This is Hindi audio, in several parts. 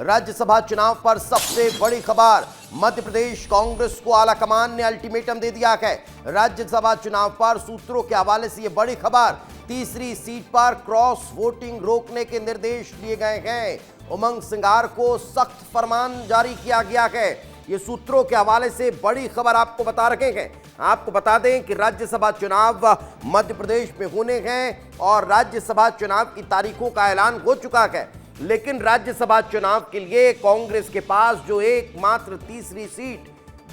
राज्यसभा चुनाव पर सबसे बड़ी खबर। मध्य प्रदेश कांग्रेस को आलाकमान ने अल्टीमेटम दे दिया है। राज्यसभा चुनाव पर सूत्रों के हवाले से यह बड़ी खबर। तीसरी सीट पर क्रॉस वोटिंग रोकने के निर्देश दिए गए हैं। उमंग सिंघार को सख्त फरमान जारी किया गया है। ये सूत्रों के हवाले से बड़ी खबर आपको बता रहे हैं। आपको बता दें कि राज्यसभा चुनाव मध्य प्रदेश में होने हैं और राज्यसभा चुनाव की तारीखों का ऐलान हो चुका है, लेकिन राज्यसभा चुनाव के लिए कांग्रेस के पास जो एकमात्र तीसरी सीट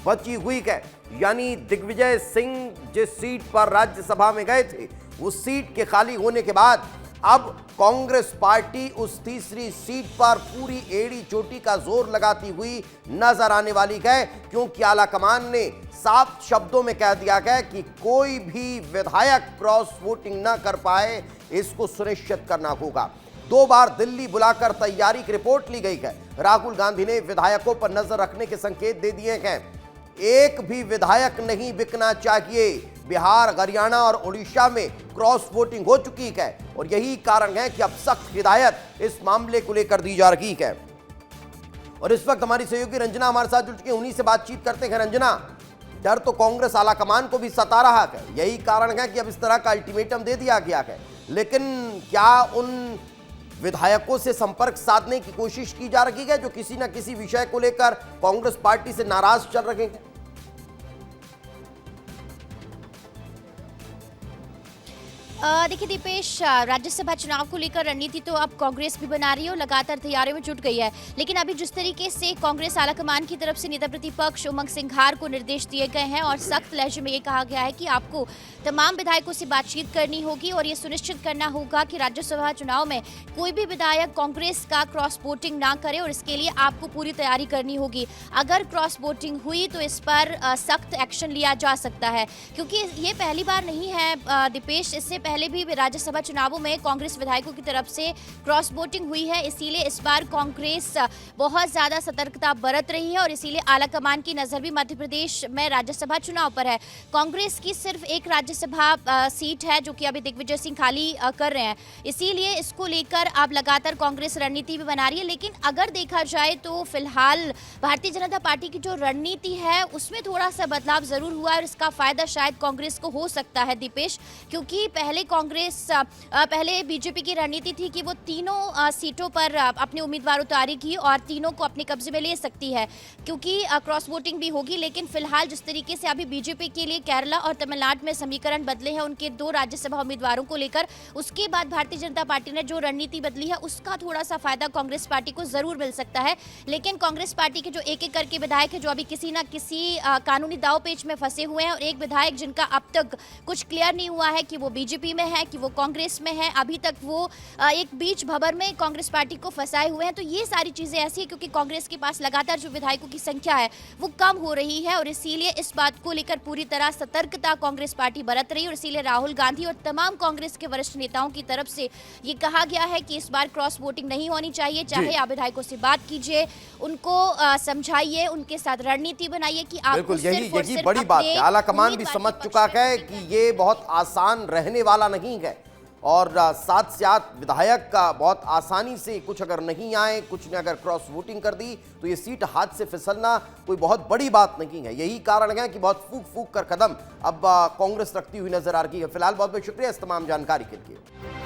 बची हुई है, यानी दिग्विजय सिंह जिस सीट पर राज्यसभा में गए थे, उस सीट के खाली होने के बाद अब कांग्रेस पार्टी उस तीसरी सीट पर पूरी एड़ी चोटी का जोर लगाती हुई नजर आने वाली है, क्योंकि आलाकमान ने साफ शब्दों में कह दिया है कि कोई भी विधायक क्रॉस वोटिंग न कर पाए, इसको सुनिश्चित करना होगा। 2 बार दिल्ली बुलाकर तैयारी की रिपोर्ट ली गई है। राहुल गांधी ने विधायकों पर नजर रखने के संकेत दे दिए हैं। एक भी विधायक नहीं बिकना चाहिए। बिहार, हरियाणा और उड़ीसा में क्रॉस वोटिंग हो चुकी है और यही कारण है कि अब सख्त हिदायत इस मामले को लेकर दी जा रही है। और इस वक्त हमारी सहयोगी रंजना हमारे साथ जुड़ चुकी है, उन्हीं से बातचीत करते हैं। रंजना, डर तो कांग्रेस आलाकमान को भी सता रहा है, यही कारण है कि अब इस तरह का अल्टीमेटम दे दिया गया है, लेकिन क्या उन विधायकों से संपर्क साधने की कोशिश की जा रही है जो किसी न किसी विषय को लेकर कांग्रेस पार्टी से नाराज चल रहे हैं? देखिए दीपेश, राज्यसभा चुनाव को लेकर रणनीति तो अब कांग्रेस भी बना रही है और लगातार तैयारियों में जुट गई है, लेकिन अभी जिस तरीके से कांग्रेस आलाकमान की तरफ से नेता प्रतिपक्ष उमंग सिंघार को निर्देश दिए गए हैं और सख्त लहजे में ये कहा गया है कि आपको तमाम विधायकों से बातचीत करनी होगी और ये सुनिश्चित करना होगा कि राज्यसभा चुनाव में कोई भी विधायक कांग्रेस का क्रॉस वोटिंग ना करे और इसके लिए आपको पूरी तैयारी करनी होगी। अगर क्रॉस वोटिंग हुई तो इस पर सख्त एक्शन लिया जा सकता है, क्योंकि ये पहली बार नहीं है दीपेश, इससे पहले भी राज्यसभा चुनावों में कांग्रेस विधायकों की तरफ से क्रॉस वोटिंग हुई है। इसीलिए इस बार कांग्रेस बहुत ज्यादा सतर्कता बरत रही है और इसीलिए आलाकमान की नजर भी मध्य प्रदेश में राज्यसभा चुनाव पर है। कांग्रेस की सिर्फ एक राज्यसभा सीट है जो कि अभी दिग्विजय सिंह खाली कर रहे हैं, इसीलिए इसको लेकर अब लगातार कांग्रेस रणनीति भी बना रही है। लेकिन अगर देखा जाए तो फिलहाल भारतीय जनता पार्टी की जो रणनीति है उसमें थोड़ा सा बदलाव जरूर हुआ है और इसका फायदा शायद कांग्रेस को हो सकता है दीपेश, क्योंकि पहले बीजेपी की रणनीति थी कि वो तीनों सीटों पर अपने उम्मीदवार उतारेगी और तीनों को अपने कब्जे में ले सकती है, क्योंकि क्रॉस वोटिंग भी होगी। लेकिन फिलहाल जिस तरीके से अभी बीजेपी के लिए केरला और तमिलनाडु में समीकरण बदले हैं उनके 2 राज्यसभा उम्मीदवारों को लेकर, उसके बाद भारतीय जनता पार्टी ने जो रणनीति बदली है उसका थोड़ा सा फायदा कांग्रेस पार्टी को जरूर मिल सकता है। लेकिन कांग्रेस पार्टी के जो एक एक करके विधायक है जो अभी किसी न किसी कानूनी दाव पेच में फंसे हुए हैं और एक विधायक जिनका अब तक कुछ क्लियर नहीं हुआ है कि वो बीजेपी में है कि वो कांग्रेस में है, अभी तक वो एक बीच भंवर में कांग्रेस पार्टी को फंसाए हुए हैं। तो ये सारी चीजें ऐसी है क्योंकि कांग्रेस के पास लगातार जो विधायकों की संख्या है वो कम हो रही है और इसीलिए इस बात को लेकर पूरी तरह सतर्कता कांग्रेस पार्टी बरत रही है और इसीलिए राहुल गांधी और तमाम कांग्रेस के वरिष्ठ नेताओं की तरफ से ये कहा गया है कि इस बार क्रॉस वोटिंग नहीं होनी चाहिए। चाहे आप विधायकों से बात कीजिए, उनको समझाइए, उनके साथ रणनीति बनाइए कि आपको यही बड़ी बात है। आलाकमान भी समझ चुका है कि ये बहुत आसान रहने वाला नहीं है और साथ साथ विधायक का बहुत आसानी से कुछ अगर नहीं आए, कुछ ने अगर क्रॉस वोटिंग कर दी तो ये सीट हाथ से फिसलना कोई बहुत बड़ी बात नहीं है। यही कारण है कि बहुत फूक कर कदम अब कांग्रेस रखती हुई नजर आ रही है। फिलहाल बहुत बहुत शुक्रिया इस तमाम जानकारी के लिए।